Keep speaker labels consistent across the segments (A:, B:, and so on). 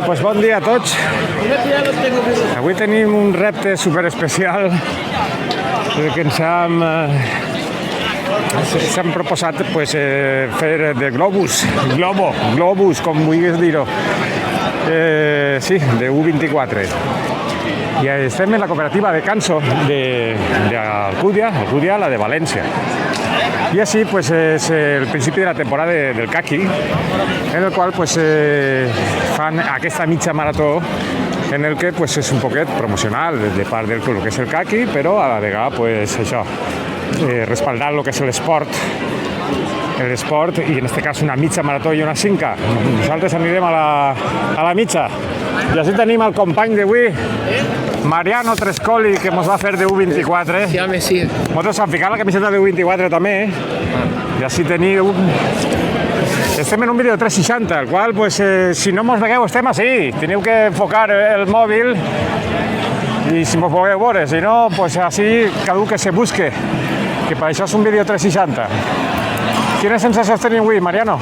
A: Bueno, doncs bon dia a tots. Avui tenim un repte superespecial que ens hem proposat fer de globus, com vulguis dir-ho. Sí, de U24. I estem en la cooperativa de Canso d'Alcúdia, la de València. Y así pues es el principio de la temporada del caqui, en el qual pues fan aquesta mitja marató en el que pues és un poquet promocional de part del que és el caqui, però a la vegada pues això, respaldar el que és l'esport, i en este cas una mitja marató i una 5. Nosaltres anirem a la mitja. I així tenim el company d'avui, Mariano Trescoli, que ens va fer de U24.
B: Sí, home, sí.
A: Nosaltres hem ficat la camiseta de U24 també. I així teniu... Estem en un vídeo de 360, el qual, pues, si no ens vegueu, estem així. Teniu que enfocar el mòbil i si mos podeu veure. Si no, pues, així cadascú que se busque. Que per això és un vídeo 360. Quines sensacions teniu avui, Mariano?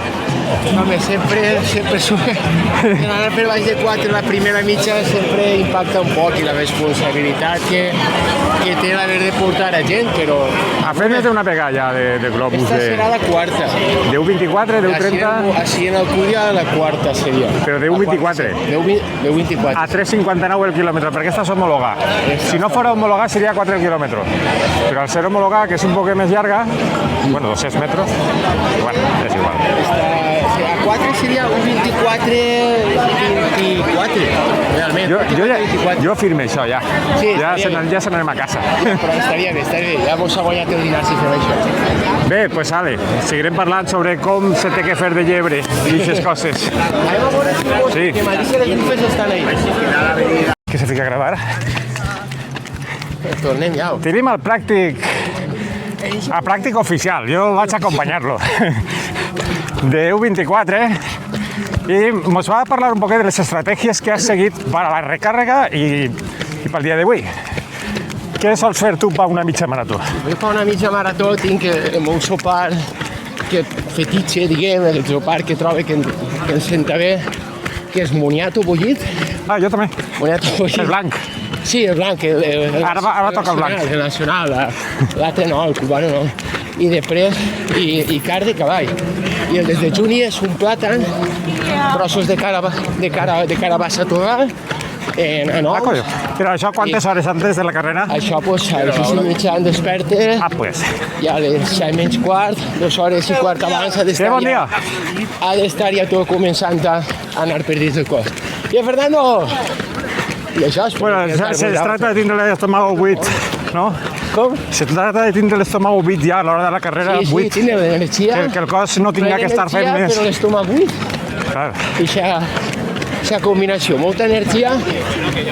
B: Home, sempre sube. Anar per baix de 4 la primera mitja sempre impacta un poc i la responsabilitat que té l'haver de portar a gent, però...
A: Ha fet més d'una vegada ja de globus.
B: Esta serà la quarta.
A: De U24, de U30...
B: Així en Alcúdia la quarta seria.
A: Però de U24.
B: De U24.
A: A 3,59 el quilòmetre, perquè aquesta és homologada. Si no fora homologada seria 4 el quilòmetre. Però al ser homologada, que és un poc més llarga, bueno, 200 metres, bueno, és igual.
B: A 4 seria un 24, realment.
A: Jo firme això, ja.
B: Sí,
A: ja se n'anem a casa.
B: Però estaria bé. Ja mos ha guanyat el dinar si fem això.
A: Bé, doncs ale, seguirem parlant sobre com se té que fer de llebre i aquestes coses.
B: Anem a veure que m'ha dit que les gripes estan ahí.
A: Que se fica a gravar?
B: Tornem ja.
A: Tenim el pràctic oficial, jo vaig acompanyar-lo. De U24 i ens va parlar un poc de les estratègies que has seguit per a la recàrrega i pel dia d'avui. Què sols fer tu per una mitja marató?
B: Jo per una mitja marató tinc el meu sopar fetitxe, diguem, el sopar que trobo que em senta bé, que és moniato bullit.
A: Ah, jo també.
B: Moniato bullit.
A: El blanc.
B: Sí, el blanc.
A: Ara toca el blanc.
B: El nacional, l'altre no, el cubano no. I després, i carn de cavall. I el des de juni és un plàtan, trossos de carabassa total, en ous.
A: Però això quantes hores antes de la carrera?
B: Això, pues, a les 6 i mitja em desperte.
A: Ah, pues.
B: I a les 7 menys quart, 2 hores i quart abans ha d'estar ja tot començant a anar per dins del cos. I Fernando! I això és...
A: Bueno, se trata de tindre l'estómago buit, no?
B: Com?
A: Se trata de tindre l'estómago buit ja a l'hora de la carrera, buit.
B: Sí, tindre l'energia.
A: Que el cos no tinga que estar fent més.
B: Però l'estómac buit.
A: Clar.
B: I aquesta combinació, molta energia,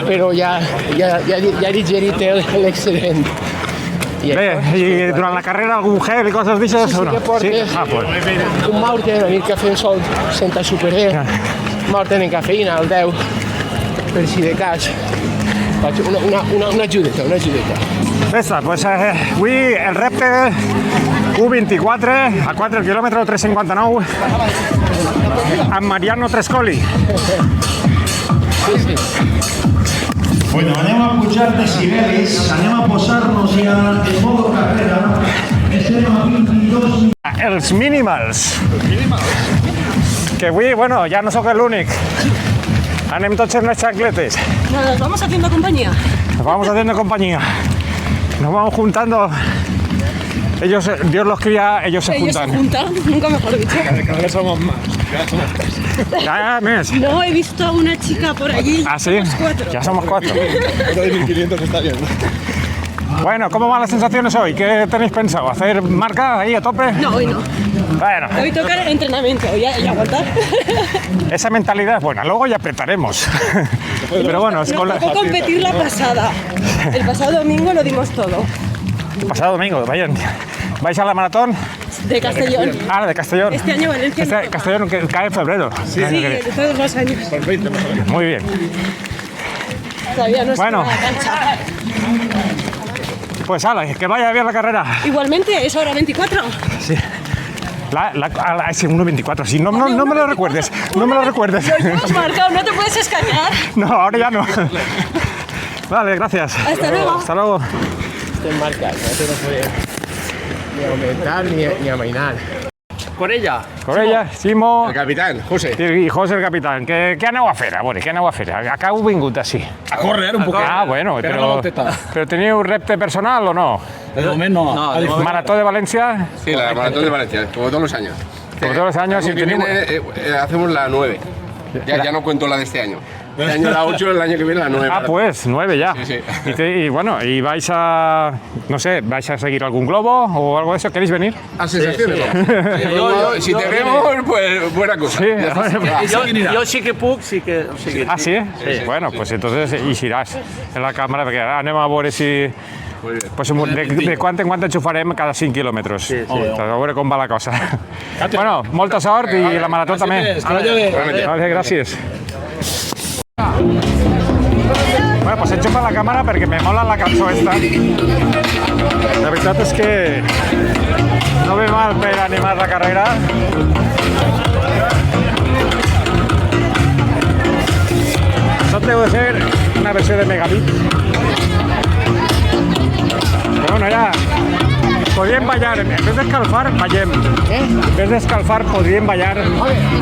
B: però ja ha digerit l'excedent.
A: Bé, i durant la carrera algun gel i coses d'això?
B: Sí que portes un Maurten, a mi el cafè em sol senta superbé. Maurten en cafeïna, el 10, per si de cas. Faig una ajudeta.
A: Festa, doncs avui el repte U24 a 4 quilòmetres, 3,59 amb Mariano Trescoli.
B: Sí.
C: Bueno, anem a pujar decibelis, anem a posar-nos ja en modo carrera. Estem a 22...
A: Els Minimals. Que avui, bueno, ja no sóc l'únic. Anem tots en les xancletes.
D: Nos vamos haciendo compañía.
A: Nos vamos juntando. Ellos, Dios los cría, ellos se juntan.
D: Nunca mejor dicho.
A: Cada vez somos más. Ya, mes.
D: No, he visto a una chica por allí.
A: ¿Ah, sí? Ya somos 4.
E: Otro de 1500 está bien.
A: Bueno, ¿cómo van las sensaciones hoy? ¿Qué tenéis pensado? ¿Hacer marca ahí a tope?
D: No, hoy no.
A: Bueno.
D: Hoy toca entrenamiento y aguantar.
A: Esa mentalidad es buena, luego ya apretaremos. Pero bueno, es con la...
D: Tocó competir la pasada. El pasado domingo lo dimos todo.
A: Pasado domingo, vayan. ¿Vais a la maratón?
D: De Castellón.
A: Ah, de Castellón.
D: Este año Valencia.
A: Castellón que cae en febrero.
D: Sí, de todos los años.
A: Muy bien.
D: Todavía no está
A: bueno.
D: en la cancha.
A: Pues ala, que vaya bien la carrera.
D: Igualmente, ¿es hora 24?
A: Sí. Ese 1.24, sí, no me lo recuerdes, no me lo recuerdes.
D: Lo llevas marcado, no te puedes escanear.
A: No, ahora ya no. Vale, gracias.
D: Hasta luego.
A: Hasta luego.
B: Estoy marcado, no te lo puedes ni aumentar ni amainar.
E: Corella.
A: Corella, Simo...
E: El capitán, José.
A: I José, el capitán. Què aneu a fer? A veure, què aneu a fer? A què heu vingut així?
E: A correr un poco.
A: Ah, bueno, però teniu repte personal o no?
E: De moment no.
A: ¿Maratón de Valencia?
F: Sí, la maratón de Valencia, como todos los años.
A: Como todos los años.
F: El año que viene, hacemos la 9. Ya no cuento la de este año. Este año la 8, el año que viene la 9.
A: Ah, pues 9 ya.
F: Sí.
A: Y bueno, ¿y vais a, no sé, vais a seguir algún globo o algo de eso? ¿Queréis venir?
F: A sensaciones. Si te vemos, pues buena cosa.
A: Sí.
E: Yo sí que puc, sí que...
A: Ah, sí? Bueno, pues entonces hi seràs en la càmera, perquè anem a veure si... Pues de quant en quant enxufarem cada 5 quilòmetres. A veure com va la cosa. Bueno, molta sort i la marató també. Vale, gràcies. Bueno, pues enxufa la càmera perquè me mola la cançó esta. La veritat és que no ve mal per animar la carrera. Això deu de ser una versió de Megabit. Però bueno, ja podríem ballar, en vez d'escalfar, ballem. En vez d'escalfar, podríem ballar,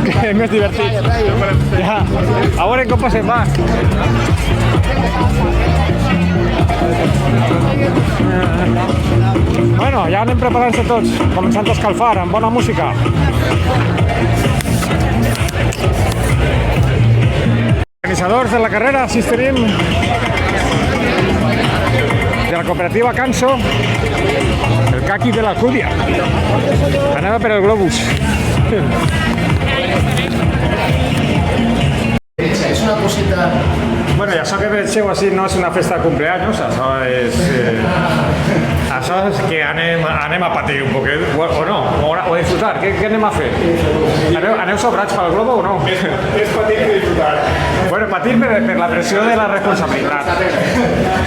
A: que és més divertit. Ja, a veure com passem, va. Bueno, ja anem preparant-se tots, començant a escalfar, amb bona música. Organitzadors de la carrera, així tenim, de la cooperativa Canso, el Caqui de l'Alcúdia. Anava per el globus.
B: Es una cosita...
A: Bueno, i això que vegeu així no és una festa de cumpleaños, això és... això és que anem a patir un poquet, o no, o a disfrutar. Què anem a fer? Aneu sobrats pel globo o no?
E: És patir i disfrutar.
A: Bueno, patir per la pressió de la responsabilitat.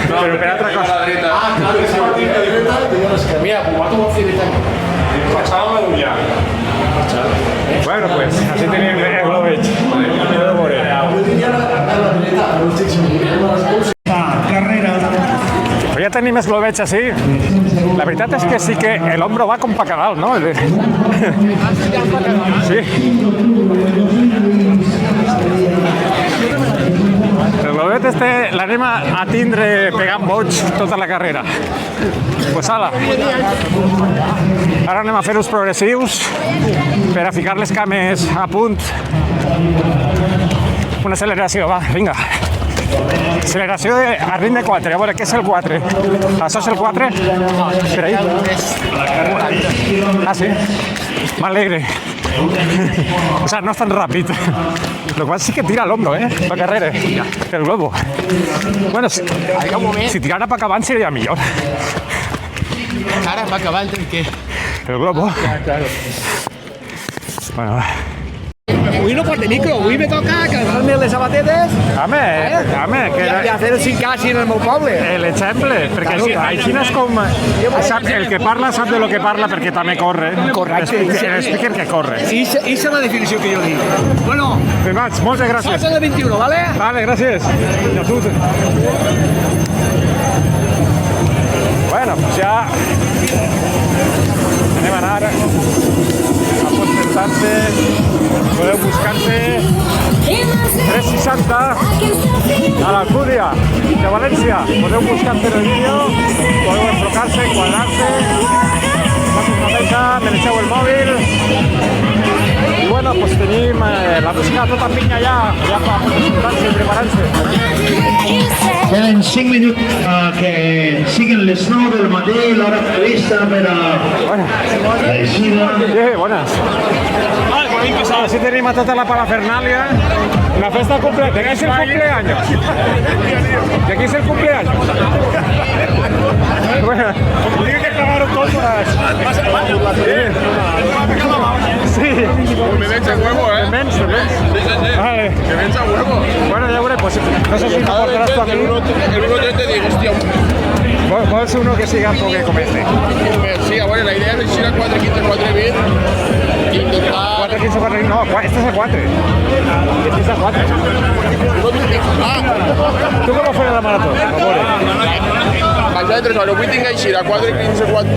A: Però per altra cosa.
B: Ah, claro, es patir y disfrutar. Mira, pues va como fileta.
E: Passàvem a Dullà.
A: Bueno, pues, així tenim el globeig.
C: Carrera.
A: Però ja tenim el globeig així. La veritat és que sí que el hombro va com pa canal, no? Sí. El globet este l'anem a tindre pegant boig tota la carrera. Pues ala. Ara anem a fer uns progressius per a ficar les cames a punt. Una acceleració, va, vinga. Acceleració a ritme 4, a veure, què és el 4? Això és el 4? Per ahí? Ah, sí? M'alegre. O sea, no és tan ràpid. Lo cual sí que tira al hombro, la carrera, el globo. Bueno, si tirara para acabar sería millor.
B: Ara va acabant el què?
A: El globo.
B: Claro.
A: Bueno, va.
E: Avui no pot de micro, avui me toca calmar-me les sabatetes
A: que
E: i hacer el sincasi en el meu poble.
A: l'exemple, perquè així no és com... El que parla sap de lo que parla perquè també corre.
E: Correcte.
A: Expliquen que corre.
E: Esa és la definició que jo dic. Bueno,
A: Max, moltes gràcies.
E: passa de 21, ¿vale?
A: Vale, gràcies. I a tu. Bueno, pues ya anem a anar a presentar-se, podeu buscar-se 360 a l'Alcúdia de València, podeu buscar-se en el vídeo, podeu enfocar-se, quadrar-se, fas una feina, me deixeu el mòbil i bueno, pues tenim la música tota en pinya ja per presentar-se i preparant-se.
C: Queden 5 minuts que siguin les 9 del matí, l'hora prevista per a la eixida.
A: Buenas. Así tenim a tota la parafernàlia. Una festa completa. ¿De qué es el cumpleaños? ¿De qué es el cumpleaños? Bueno, tiene que clavar un poco sí.
F: Me vencha huevo, ¿eh?
A: Me vencha. Vale.
F: Me vencha huevo.
A: Bueno, ya veré, pues no sé si me aportarás tú aquí.
F: El 1.3 te digo, hostia.
A: Vols uno que siga un poc com este?
F: Sí, bueno, la idea es ir a 4.15, 4.20 e intentar...
A: 4.15, 4.20, no, este és a 4. Este és a 4. Tu com ho faràs la marató?
F: Vaig a 3 hores, avui tinc així a 4.15, 4...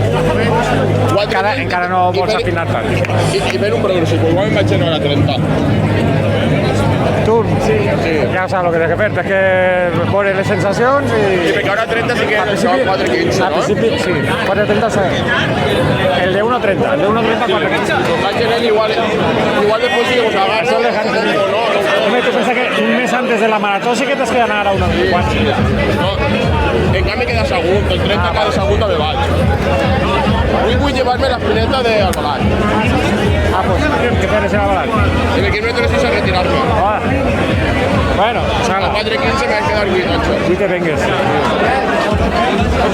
A: Encara no vols afinar tant.
F: I ben un progressiu, igualment vaig a 30.
A: Tu, ja saps el que tens que fer, tens que veure les sensacions i...
F: I perquè ara 30 sí que és 4.15, no?
A: Al principi, sí, 4.30 el de 1.30, el de 1.30 4.15.
F: Vaig a igual después sí que us agarro.
A: Eso tu pensa que un mes antes de la marató sí que t'has que anar a 1.4.
F: No, en canvi queda segon, el 30 cada segon també vaig. Avui vull llevar-me l'espineta d'Albalat.
A: Pues, què fes a Albalat?
F: I d'aquí no he tres a retirar-me.
A: Bueno,
F: A 4.15 me vaig quedar 8.
A: si te vengues.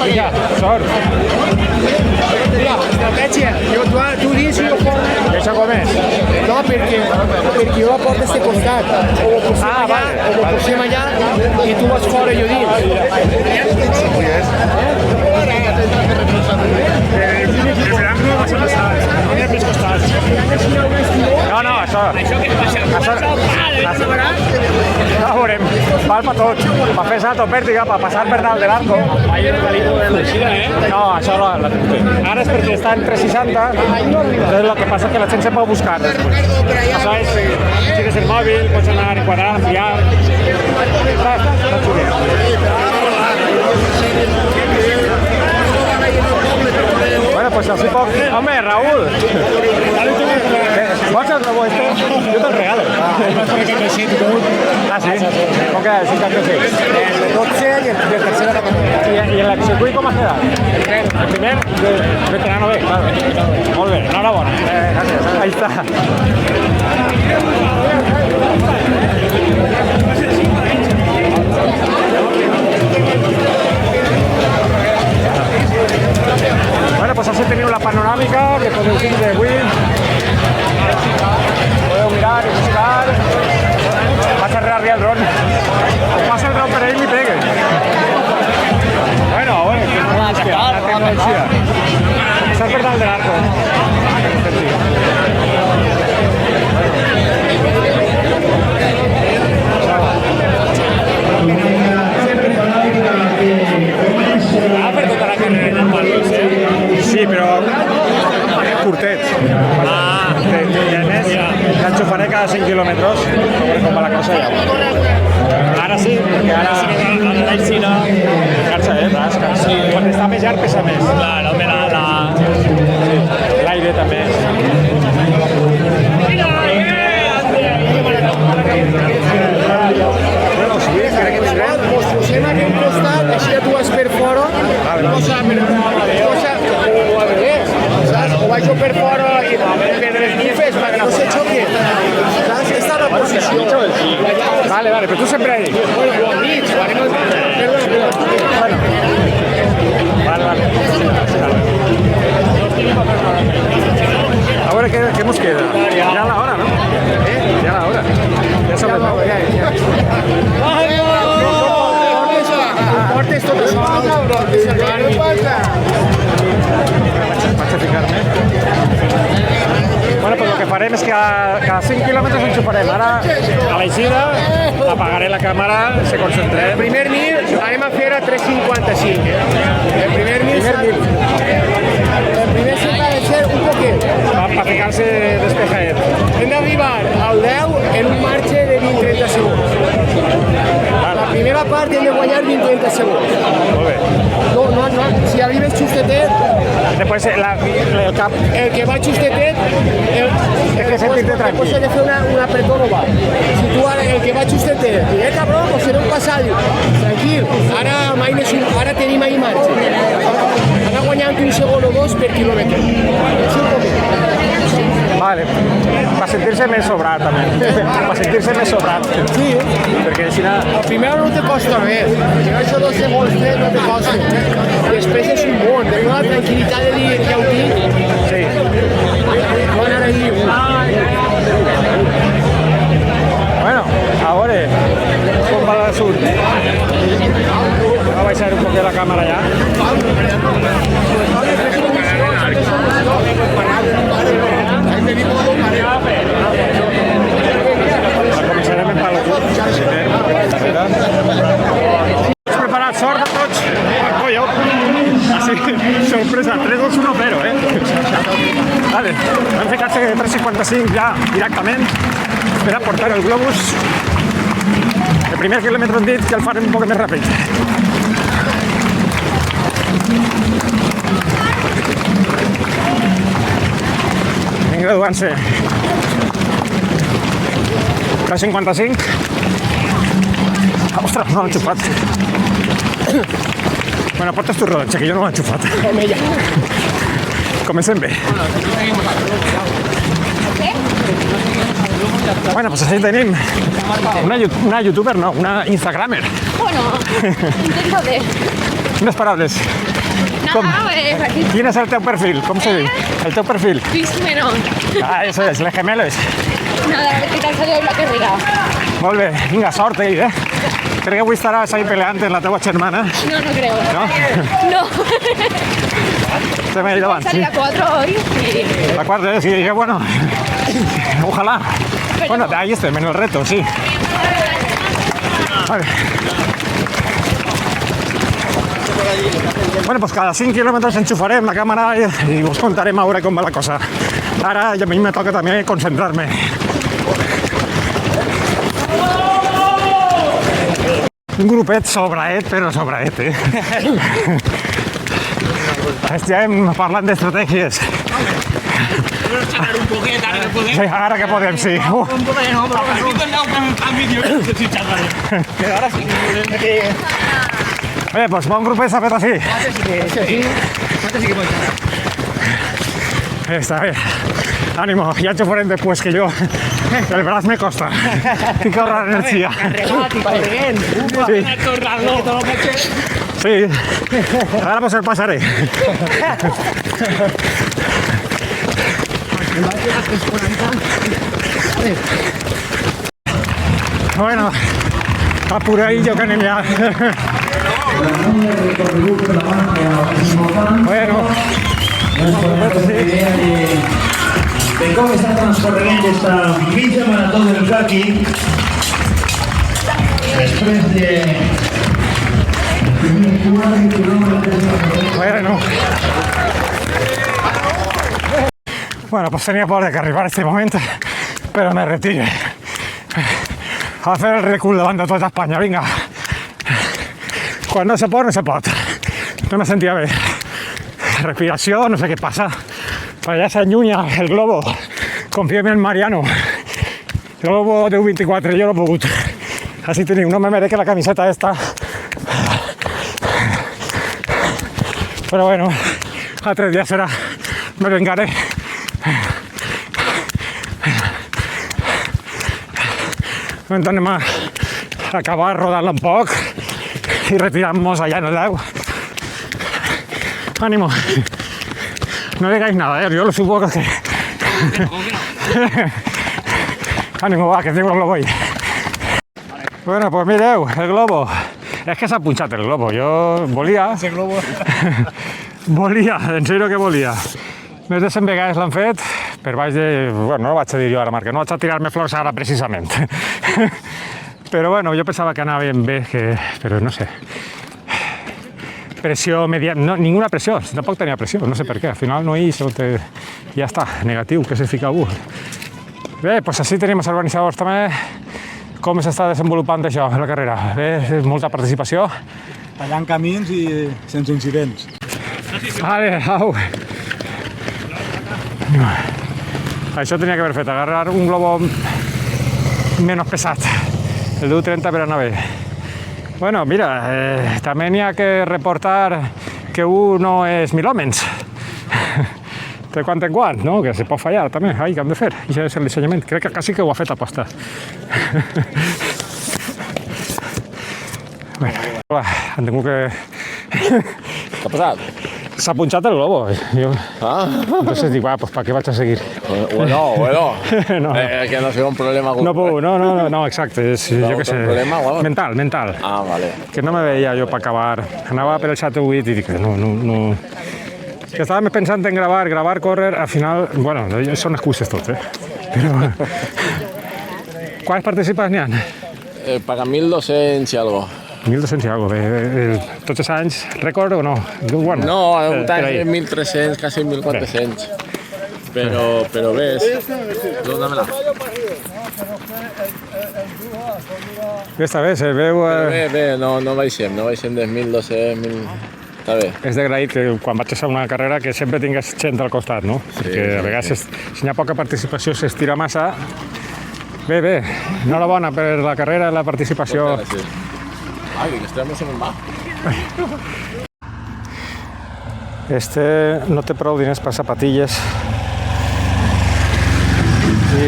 A: Vinga, sort.
B: Mira, estratègia, tu dins i jo fora.
A: I això com és?
B: No, perquè jo la porto a este costat. O ho posem allà i tu vas fora i jo dins.
A: No, això... No, veurem, val per tot. Per fer salto vèrtiga, per passar per dalt de l'arco. No, això la té. Ara és perquè està en 360, entonces lo que passa és que la gent se pot buscar després. Això és, si tienes el mòbil, pots anar a enquadrar, ampliar... Està xulo. Bueno, pues así poc... Home, Raúl! ¿Vols el rebo este? Yo te el regalo. Ah, sí? Com queda el 5 6?
B: El de 12 i el tercer de la categoria.
A: I en el circuit com has quedat? El primer? Veterano B, claro. Molt bé, enhorabona. Gràcies. Ahí està. Bueno, pues así teniu la panoràmica que podeu tindre avui. Podeu mirar i buscar. Vaig a rearriar el dron. O passa el dron per ell i pegue. Bueno, la tecnologia. Estàs per dalt de l'arco. Per tota la carrera amb el sí, però curtets. I a més, l'enxufaré cada 5 quilòmetres, com va la cosa ja. Ara sí, perquè ara sí, no. Cansa, cansa. Quan està més llarg pesa més. Claro, l'aire també. Bueno, sí, crec que tindrem.
B: Mos posem aquí a un costat, així tu vas per fora, o vaig jo per fora i per les bufes perquè no se xoquen. Saps? Aquesta és la posició.
A: Vale, però tu sempre ahí.
B: Bueno, al mig,
A: Bueno. Vale. A veure què mos queda. Ja la hora, no? Ja la hora. Ja sobre el
B: portes tot això.
A: Vaig a ficar-me. Bueno, pues lo que farem és que cada 5 quilòmetres enxufarem. Ara, a l'eixida, apagaré la càmera, se concentrem.
B: El primer 1000 anem a fer a 3.55. El primer 1000 el primer s'ha de ser un poquet.
A: Per ficar-se despejadet.
B: Hem d'arribar al 10 en un marge de 20-30 segons. La primera part hem de guanyar 20-30 segons.
A: Molt bé.
B: No, si arribes xustetet...
A: Després el cap...
B: El que va xustetet...
A: que sentir-te tranquil.
B: Després he de fer una apretó no va. Si tu ara, el que va xustetet, cabrón, pues serà un passat. Tranquil, ara tenim ahí marge. Anar guanyant un segon o dos per quilòmetre.
A: Vale, per sentir-se més sobrat també. Per sentir-se més sobrat.
B: Sí.
A: Perquè si no...
B: Primero no te costa res. Llegar això 2 segons, 3 no te costa. Després és un món. Tenim la tranquil·litat de dir que ho tinc.
A: Sí.
B: No anar ahí.
A: Bueno, a veure com va el sud. Voy a baixar un poc la càmera ja. 50-5 ja directament per a portar el globus. El primer quilòmetre hem dit que el farem un poc més ràpid. Anem graduant-se. 3:55. Ostres, no l'he enxufat. Bueno, portes tu rodatge, que jo no l'he enxufat. Comencem bé. Bueno, pues así tenim una youtuber, no, una instagramer.
G: Bueno, intento de...
A: Unes paraules.
G: Nada, pues aquí.
A: Quin és el teu perfil? Com se diu? El teu perfil.
G: Pismeno.
A: Ah, eso es, les gemelos.
G: Nada, que tal salió la carrera.
A: Molt bé, vinga, sort, eh? Crec que avui estaràs ahí peleant amb la teua germana.
G: No, no creo.
A: ¿No?
G: No.
A: Se me ha ido
G: Salí a 4 hoy y...
A: La cuarta, sí, dije, bueno, ojalá.
G: Pero...
A: Bueno, ahí estem, en el reto, sí. Vale. Bueno, pues cada 5 quilòmetres enxufarem la càmera i us contarem a veure com va la cosa. Ara a mi me toca també concentrar-me. Un grupet sobraet, però sobraet, eh? Estem parlant d'estratègies.
E: Un poquet, ara que podem.
A: Sí, ara que podem, sí.
E: Un poquet, no, però si teniu al vídeo, no sé si xerraré. Però ara sí.
A: Bé, pues bon grupet s'ha fet així.
E: Sí que pot xerrar.
A: Está bien. Ánimo, ya enchufarem después que yo. El brazo me costa. Hay que ahorrar energía.
E: Carregat i corrent.
A: Sí.
E: Tornar-lo.
A: Sí. Ahora pues el pasaré. Bueno, apuradillo que anem ja. Bueno.
C: De com està transcorrent esta mitja marató del Kaki després de 4 quilòmetres.
A: Bueno, pues tenía por de que arribar a este momento, pero me retiro. A hacer el recul davant de tota Espanya, vinga. Quan no se pot, no se pot. No me sentia bé. Respiració, no sé què passa. Per allà s'allunya el globo. Confiem en Mariano. El globo de 24, jo no he pogut. Així teniu, no me merec la camiseta esta. Però bueno, altre dia serà. Me vengaré. Anem a acabar rodant-la un poc i retirant-nos allà en el lago. Ánimo. No digáis nada, yo lo supongo que... Ánimo, va, que tengo el globo ahí. Bueno, pues mireu, el globo. És que s'ha punxat el globo. Jo volia...
E: Ese globo.
A: Volia, en sèrio que volia. Més de 100 vegades l'han fet per baix de... Bueno, no ho vaig a dir jo ara, Marc, no vaig a tirar-me flors ara precisament. Però bueno, jo pensava que anava bé, però no sé. Pressió mediana, no, ninguna pressió, tampoc tenia pressió, no sé per què, al final no hi, ja està, negatiu, que se fica algú. Bé, doncs així tenim els organitzadors també, com s'està desenvolupant això, la carrera. Bé, molta participació.
H: Tallant camins i sense incidents.
A: Vale, au. Això tenia que haver fet, agarrar un globo menys pesat, el d'U30 per anar bé. Bueno, mira, també n'hi ha que reportar que un no és 1000 homes. De quan en quan, no? Que se pot fallar també. Ai, què hem de fer? Això és l'ensenyament. Crec que quasi que ho ha fet aposta. Bueno, han tingut que...
F: Què ha passat?
A: S'ha punxat el globo. Jo... Entonces dic, pues ¿para qué vas a seguir?
F: Bueno.
A: No.
F: Que no sea un problema.
A: No puc, no, exacte. És, jo què sé,
F: problema, bueno.
A: mental.
F: Ah, vale.
A: Que no me veia jo per acabar. Anava per el 7-8 i dic, no... Que estava pensant en gravar, córrer, al final... Bueno, són excuses tot, Però... Quants participants n'hi ha?
F: Paga 1.200 i algo.
A: 1.200 i algo. Tots els anys, rècord o no? Bueno,
F: No, un any 1.300, quasi 1.400. Pero ves... Dónamela.
A: Aquesta bé, se veu...
F: Bé, no baixem de 1.000, 200, 1.000... Està bé.
A: És d'agrair que quan vaig a una carrera que sempre tingués gent al costat, no? Perquè a vegades si hi ha poca participació s'estira massa. Bé, enhorabona per la carrera i la participació.
F: Ai, que estamos en un bar.
A: Este no té prou diners per zapatilles. I,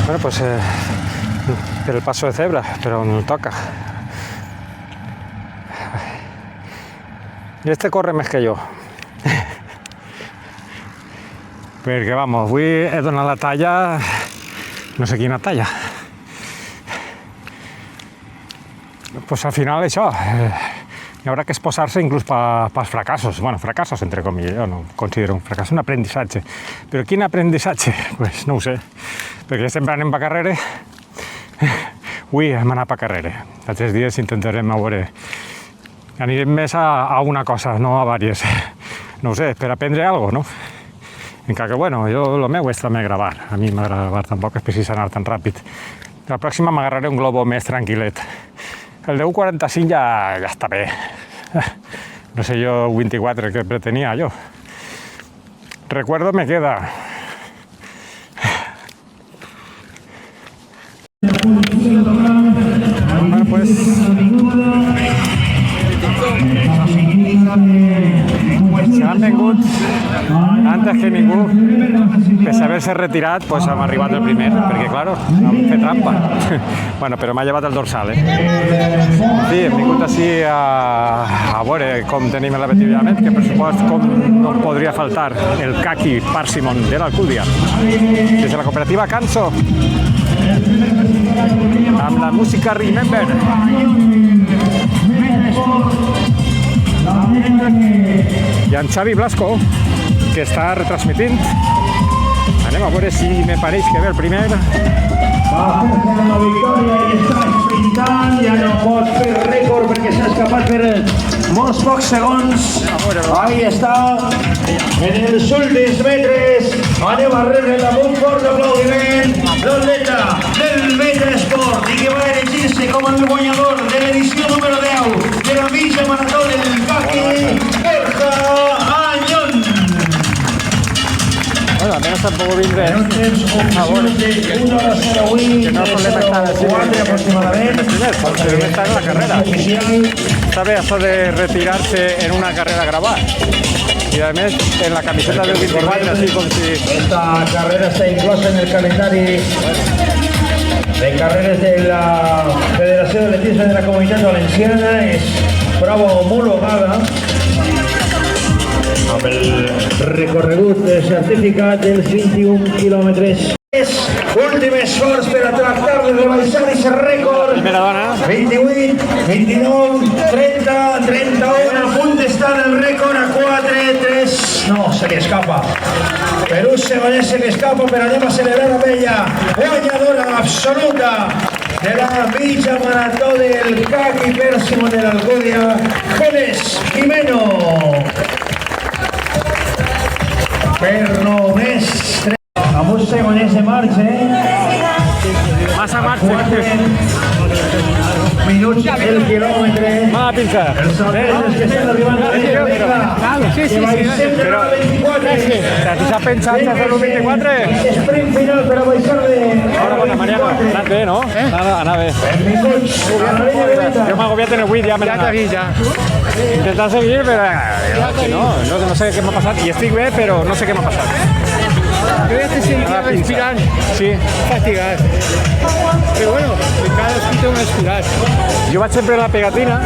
A: bueno, pues per el paso de cebra, però no toca. I este corre més que jo. Perquè, vamos, avui he donat la talla, no sé quina talla. Pues al final això, hi haurà que esposar-se inclús pels fracassos. Bueno, fracassos entre comillas, jo no considero un fracàs, un aprenditzatge. Però quin aprenditzatge? Pues no ho sé, perquè sempre anem per carrera. Avui hem anat per carrera. Altres dies intentarem a veure. Anirem més a una cosa, no a diverses. No ho sé, per aprendre alguna cosa, no? Encara que, bueno, jo el meu és també gravar. A mi m'agrada gravar, tampoc és precís anar tan ràpid. La pròxima m'agarraré un globo més tranquil·let. El de 1.45 ja està bé. No sé jo 24 que pretenia jo. Recuerdo me queda. Bueno, pues... Se han vengut antes que ningú. Pese a haver-se retirat, pues hem arribat el primer, perquè, claro, hem fet trampa. Bueno, però m'ha llevat el dorsal, Sí, hem vingut així a veure com tenim l'avituallament, que per supost com no podria faltar el caqui Parsimon de l'Alcúdia. Des de la cooperativa Canso, amb la música Remember. I en Xavi Blasco, que està retransmitint. Anem a veure si me pareix que ve el primer.
C: Va a fer la victòria i està sprintant, ja no pot fer rècord perquè s'ha escapat per molts pocs segons. Ahí està, en els últims metres. Anem a rebre'l amb un fort aplaudiment l'atleta del Meta Esport i que va elegir-se com el guanyador de l'edició número 10 de la mitja marató del Caqui, Borja Añón.
A: Bueno, almenys tampoc vindré.
C: En un temps oficiós de 1:08,
A: Que no solem estar així.
C: 4 aproximadament.
A: Però no està en la carrera. Està bé això de retirarse en una carrera gravar. Y además en la camiseta del 24, así como si...
C: Esta carrera está inclusa en el calendario de carreras de la Federació d'Atletisme de la Comunitat Valenciana. És prova homologada amb el recorregut certificat dels 21 quilòmetres. Últim esforç per a tractar de rebaixar aquest rècord.
A: Primera dona.
C: 28, 29, 30, 31, a punt d'estar el rècord a 4, 3... No, se li escapa. Per un segonet se li escapa, però anem a celebrar amb ella. Guanyadora absoluta de la mitja marató del Caqui Parsimon de l'Alcúdia, Jones Jimeno. Per només 3. Amb un segonets de marxa,
A: Massa marxa.
C: Minuts el quilòmetre.
A: Mala pinça.
C: Els atletes que estan arribant a la meta. Que baixem de la 24.
A: T'has deixat pensant des del 24?
C: Sprint final per a baixar de
A: Hola, bona, Mariano. Ha anat bé, no? Anar bé.
C: Benvinguts a la línia de meta.
A: Jo m'he agobiat en el 8, ja me
B: Ja t'ha vist, ja.
A: Intentar seguir, però no sé què m'ha passat. I estic bé, però no sé què m'ha passat.
B: Jo ja te sentia respirant,
A: Sí.
B: fatigat. Però bueno, cadascú té un respirat.
A: Jo vaig sempre a la pegatina,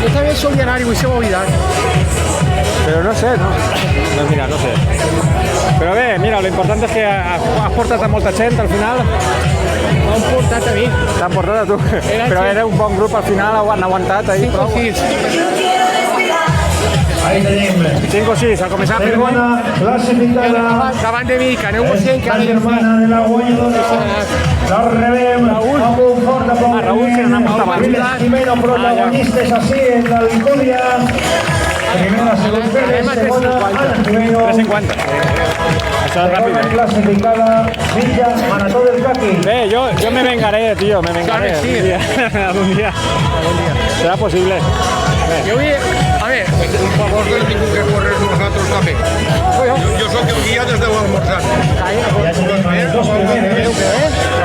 B: Jo també solia anar-hi, avui se m'ha oblidat.
A: però no sé, no? Doncs mira, no sé. Però bé, mira, l'important és que has portat a molta gent al final.
B: M'han portat a mi.
A: T'han portat a tu. Però era un bon grup al final, han aguantat ahí
B: 5 o
A: prou.
B: 6.
C: Ahí tenim
A: 5 o 6, a començar primer.
C: segona classificada.
B: Davant de mi, que aneu sent que
C: La
B: ara
C: germana de la guanyadora. La rebem amb un fort aplaudiment.
A: Raúl, que n'ha portat abans.
C: Jules Jimeno, protagonistes així en l'Alcúdia. Primera, segona, segona, Ana Jimeno.
A: 3.50. Eso es rápido.
C: Clasificada Villa Maratón del Caqui.
A: Yo me vengaré, tío, me vengaré.
B: Sabes, sí.
A: Algún día. Será posible.
B: Yo vi, a ver,
F: Un favor del tipo que corres vosotros también. Yo soy que un día desde el almorzar.
C: Ya se ven los dos primeros.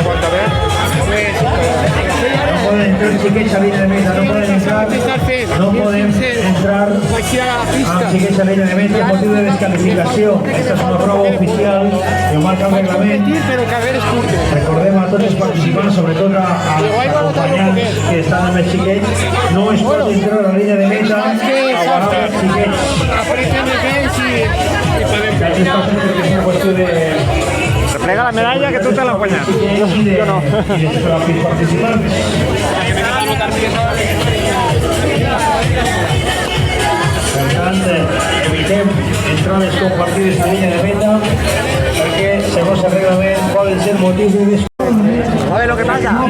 F: Aguanta, ver.
C: No pueden entrar Chiquecha viene de meta, no pueden entrar. No pueden entrar a Chiquecha viene de meta, motivo de descalificación. Este es un robo oficial que marca el reglamento.
B: pero que a ver es curto.
C: Recordemos a tots els participants, sobretot als acompanyants que estan amb el xiquet, no es pot entrar a la línia de meta a parar els xiquets.
B: Apreten de pens y podem
C: Aquí està perquè és una qüestió de...
A: Replega la medalla que tú te la guanyas.
C: Yo no. I de els participants. Per tant, evitem entrades compartides a línia de meta perquè, segons el reglament, poden ser motius de discussió.
I: ¿Sabes lo que pasa?
B: no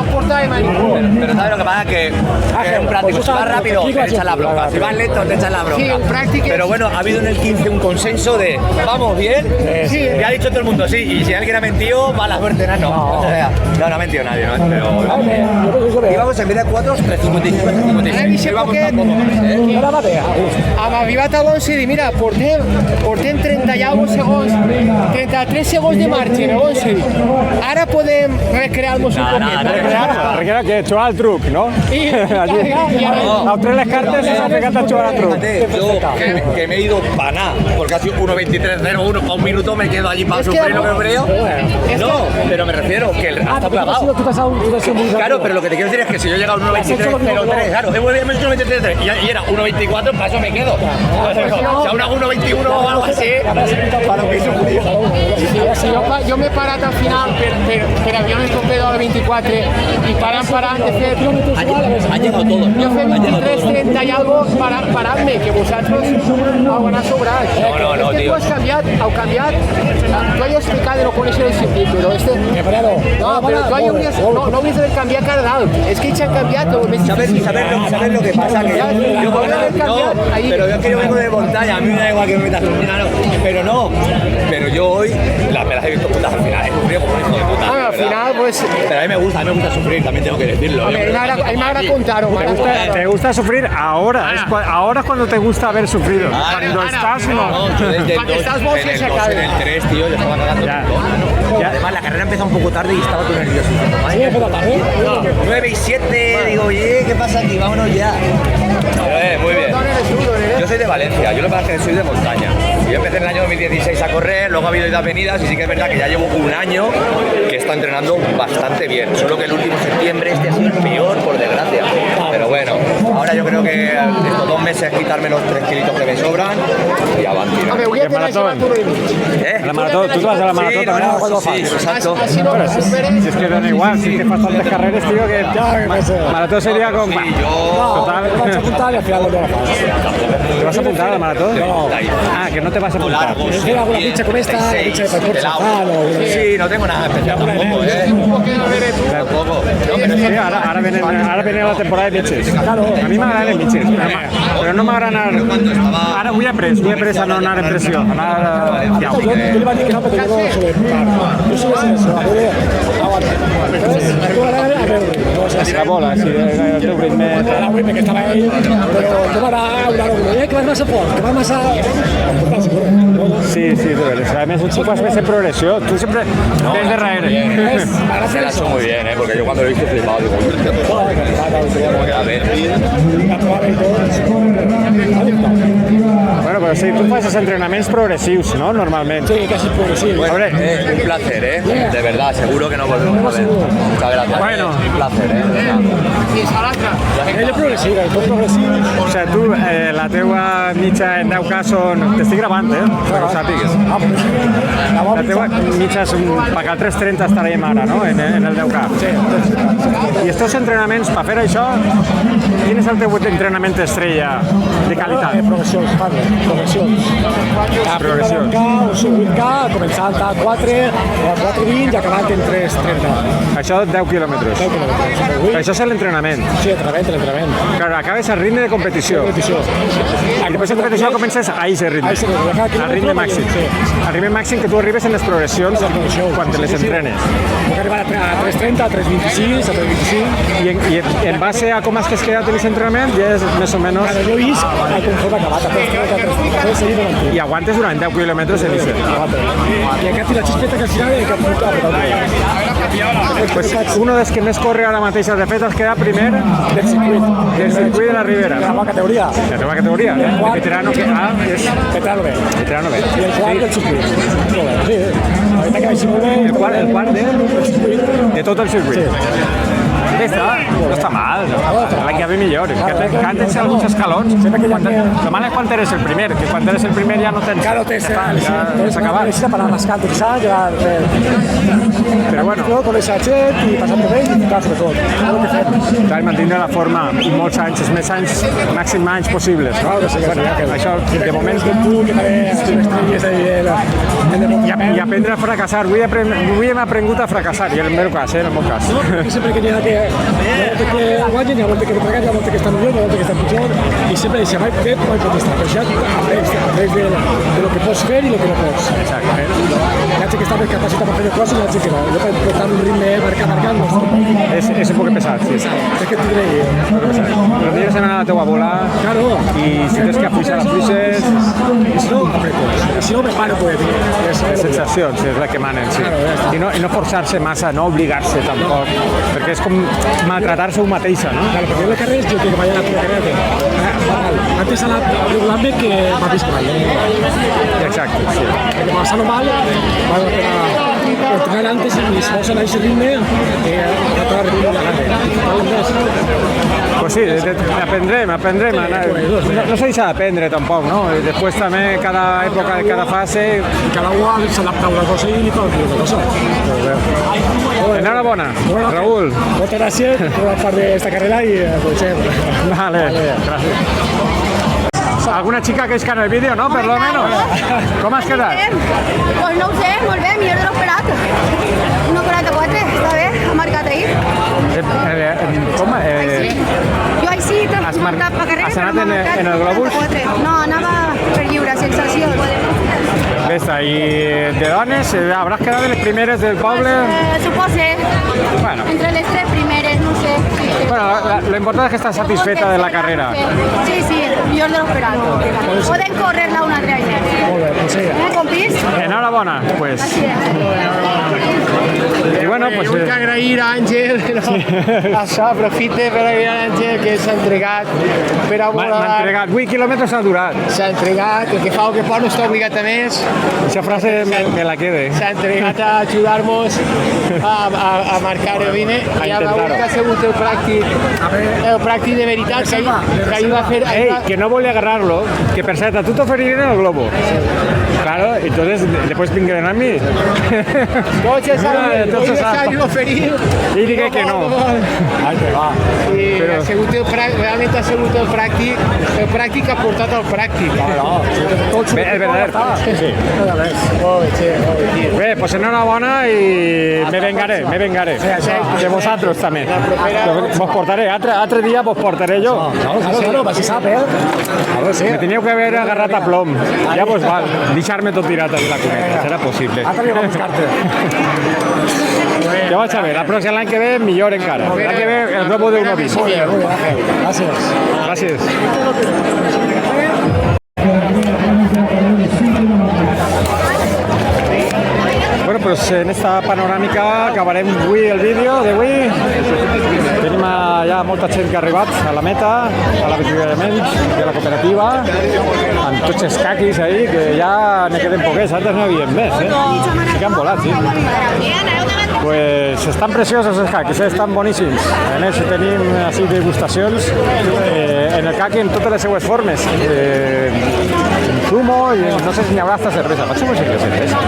B: porta de
I: Pero ¿sabes lo que pasa? Que es un práctico. Si vas rápido, te echan la bronca. Si vas lento, te echan la bronca.
B: Sí, un práctico.
I: Pero bueno, ha habido en el 15 un consenso de vamos bien.
B: Sí.
I: Y ha dicho todo el mundo sí. Y si alguien ha mentido, mala suerte, no. No ha mentido nadie, ¿no? Pero íbamos en vez de 4, 355, 356. Íbamos tampoco más,
B: Amb arribat a l'11 i mira, portem 30 i alguns segons, 33 segons de marxa en l'11. Ara podem recrear-nos un poquet.
A: Recrear que jugar al truc, ¿no?
B: I
A: A tres les cartes y se ha pegado a jugar al truc.
I: yo que me he ido para nada, porque ha sido 1.23.01 para un minuto, me quedo allí para sufrir lo que creo. No, pero me refiero que está clavado. Claro, pero lo que te quiero decir es que si yo he llegado a 1.23.03, claro, he vuelto a 1.23.03 y era 1.24, para eso me quedo. Si aún hago 1.21 o algo así, para lo que he sufrido.
B: Jo m'he parat al final per avión en completo a 24 i parant de fer...
I: Han llegado todos.
B: Jo he fet 23, 30 i algo parant-me, que vosaltres heu anat sobrats.
I: No,
B: és que
I: tío.
B: tu has canviat, tu has explicat de no conèixer el circuit, però no, però tu no hauries de canviar cada dalt. És que ells han canviat...
I: ¿Sabes lo que pasa? Que yo pero yo es que yo vengo de montaña, a mí me da igual que me metas un dinero, pero yo hoy me las he visto putas al final, he sufrido como un hijo de puta.
B: Al final, pues...
I: Pero a mí me gusta sufrir, también tengo que decirlo.
B: A mí m'agrada contar-ho.
A: ¿Te gusta sufrir ahora? Ahora es cuando te gusta haber sufrido. Cuando estás, no.
B: Cuando estás vos,
I: en el
B: se
I: 2,
B: acaba.
I: en el 3, tío, yo estaba cagando
A: Ya.
I: todo. Además, la carrera empezó un poco tarde y estaba todo nervioso. 9 y 7, digo, oye, ¿qué pasa aquí? Vámonos ya. Muy bien. Yo soy de Valencia, yo lo que pasa es que soy de montaña. Yo empecé en el año 2016 a correr, luego ha habido idas venidas y sí que es verdad que ya llevo un año que está entrenando bastante bien. Solo que el último septiembre este ha sido el peor, por desgracia. Pero bueno, ahora yo creo que estos 2 meses quitarme los 3 kilitos que me sobran y avanti, ¿no?
B: Voy a tener
A: maratón.
B: que
A: La maratón, tú vas a la maratón también.
I: Sí, exacto.
B: Así no,
A: Si es que dan igual, si es que bastantes carreras, tío, que maratón sería con...
I: Sí, yo...
A: Total. ¿Te vas a apuntar a la maratón? Ah, que no te vas a apuntar.
I: Sí, no tengo nada especial tampoco, Tampoco.
A: Sí, ahora viene la temporada de mitges. A mi m'agraden mitges, però no m'agraden... Ara vull après a no anar en pressió, anar fiau. La bola, sí, el teu ritme... Sí, de verdad. A més, tu vas més en progressió, tu sempre des de darrere.
I: Se la ha hecho muy bien, porque yo cuando lo he visto he flipado, digo, a ver.
A: Bueno, però sí, tu fas els entrenaments progressius, no?, normalment.
H: Sí, casi progresivo.
I: Bueno, un placer, de verdad, seguro que no volvemos a ver. Muchas gracias.
A: Bueno.
I: Un placer,
H: Ella progressiva, tot progressiu.
A: O sigui, tu, la teua mitja en 10K són... T'estic gravant, perquè ho sàpigues. La teua mitja és perquè al 3.30 estarem ara, no?, en el 10K. Sí. I estos entrenaments, per fer això, quin és el teu entrenament estrella de qualitat?
H: Progressions, Pablo, progressions.
A: Progressions.
H: Un 8K, començant a 4, o a 4.20 i acabant en 3.30.
A: Això 10 quilòmetres.
H: 10 quilòmetres. Avui,
A: Això és l'entrenament.
H: sí, l'entrenament.
A: Claro, acabes al ritme de competició.
H: Competició.
A: I després de competició comences a aquest ritme.
H: A ese ritme. Cada
A: Al ritme
H: quilòmetre,
A: màxim.
H: sí.
A: Al ritme màxim que tu arribes en les progressions quan te les entrenes.
H: Puc arribar a 3.30, a 3.26, a 3.25.
A: I en base a com estàs quedat en aquest entrenament ja és més o menys...
H: Claro, jo he vist el conforme acabat, a 3.30, a 3.26, seguir davant.
A: I aguantes durant 10 quilòmetres en aquest.
H: I aquest la xispeta que al final he
A: Pues uno dels que més corre ara mateix de fet es queda primer
H: del
A: circuit de la Ribera.
H: la nova categoria.
A: La nova categoria, el veterano que és
H: Petrardo B.
A: veterano B.
H: I el quart del circuit. Molt bé, sí. La veritat que vaig molt bé.
A: El quart
H: del circuit.
A: de tot el circuit. Bé està, no està mal. L'any que ve millor. Que antes alguns escalons. Lo mal és quan eres el primer, que quan eres el primer ja no tens...
H: Claro, te
A: ja s'ha acabat.
H: necesita para rascarte quizás, llevar
A: Però bueno,
H: con ese hachet y pasarte bé y disfrutar sobre todo. Todo lo que fem.
A: cal mantindre la forma i molts anys, els més anys, màxim anys possibles.
H: Claro que sí,
A: Bueno, això, de moment,
H: Tu, que també estrelles ahí
A: i aprendre a fracassar. Avui hem aprengut a fracassar, i en el meu cas, en el meu cas.
H: Porque siempre que llega que guanyen, hi ha volta que no preguen, hi ha volta que estan millor, hi ha volta que estan pitjor, i sempre deixa mai fet, mai protestar. Però això aprens de lo que pots fer i lo que no pots.
A: Exacte.
H: Hi ha gent que està més capacitat per fer les coses i hi ha gent que no. Jo per portar un ritme marcant, no sé.
A: És un poc pesat, sí.
H: És que t'ho diré.
A: Però tienes que anar a la teua bola
H: Claro.
A: i si tens que afluixar, afluixes.
H: I si no, apreto. Si no, me paro, pues.
A: Les sensacions és la que manen, sí. I no forçar-se massa, no obligar-se tampoc, perquè és com maltratar-se un mateixa, no?
H: Claro, porque en la carrera es yo que vaya a la carrera que va mal. Antes a la regularme que va a mal.
A: Exacte, sí.
H: Porque pasando mal, vale la pena entrenar antes y si vamos a ese ritme, tratar de repetir la carrera.
A: Pues sí, aprendrem. No se deixa d'aprendre tampoc, no? I després també cada època, cada fase...
H: Cada uno se adapta a una cosa y todo una cosa.
A: Enhorabona, Raúl.
H: Muchas gracias por la parte de esta carrera y aprovechemos.
A: Vale, gracias. Alguna xica que és que en el vídeo, no? Per lo menos. Com has quedat?
G: Pues no ho sé, molt bé, millor de l'esperat. 1:44, està bé, ha marcat ahir.
A: Com?
G: Jo ahir sí,
A: Has
G: t'he marcat per carrera,
A: has
G: però
A: anat
G: m'ha
A: en
G: marcat
A: el globus?
G: 1:44. No, anava per lliure, sensacions.
A: Bé està, i de dones, habràs quedat de les primeres del poble?
G: Supose,
A: Bueno,
G: entre les 3 primeres, no sé. Sí,
A: bueno, lo importante es que estás satisfeta de la carrera.
G: Sí, sí, millor de l'esperat. Podem córrer-la una altra vegada.
H: Molt bé, doncs sí.
G: Compis?
A: Enhorabona, pues. I bueno, pues...
B: Vull agrair a Àngel, això, aprofite per agrair a Àngel que s'ha entregat per a
A: M'ha
B: volar.
A: entregat 8 quilòmetres ha durat.
B: S'ha entregat, el que fa o que pot no està obligat a més.
A: Aquesta frase me la quede.
B: S'ha entregat a ajudar-nos a marcar el vine i a veure que ha sigut el pràctic de veritat que ahir va fer...
A: Ey, que no voy a agarrarlo, que per cert, a tu t'oferiren el globo. Claro, entonces después vingueren a mí.
B: Tots se s'han oferit.
A: I digué que no.
B: I ha sigut realment ha sigut el pràctic ha portat al pràctic.
A: Bé, és veritat. Sí.
B: Molt bé, tio.
A: Bé, pues enhorabona i me vengaré. De vosaltres també. Vos portaré, altre dia vos portaré jo.
H: Claro, vas a saber.
A: Me teníeu que haver agarrat a plom. Ja vos val, deixar-me tot tirat en la cuneta, serà possible.
H: Ara jo a buscar-te.
A: Ja vaig a veure, la pròxima l'any que ve millor encara. L'any que ve el globo de 1,20.
H: Muy bien, gracias.
A: Gràcies. Bueno, pues en esta panorámica acabarem avui el vídeo d'avui. Tenim ja molta gent que ha arribat a la meta, a l'avituallament de la cooperativa, amb tots els caquis ahí, que ja ne queden poquets, antes no hi havia més, Sí que han volat, sí. Pues estan preciosos els caquis, estan boníssims. A més, tenim així degustacions en el caqui en totes les seues formes. Zumo i no sé si n'hi haurà hasta cervesa. Faig una cervesa,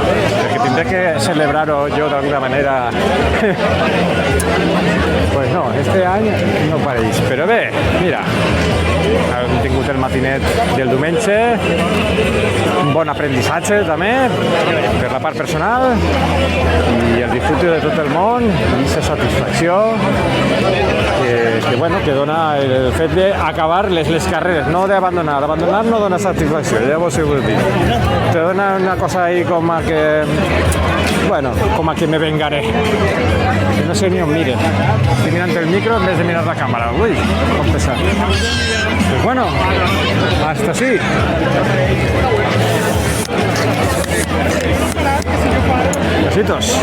A: perquè tindré que celebrar-ho jo d'alguna manera. Pues no, este any no pareix. Però bé, mira, hem tingut el matinet del diumenge, un bon aprenditzatge també per la part personal i el disfrute de tot el món i aquesta satisfacció que dona el fet d'acabar les carreres, no d'abandonar. Abandonar no dona satisfacció, ja vos he dit. Te dona una cosa ahí com a que me vengaré. Que no sé ni on mire. Estic mirant el micro en vez de mirar la càmera. Ui, com pesat. Pues bueno, hasta así. Besitos.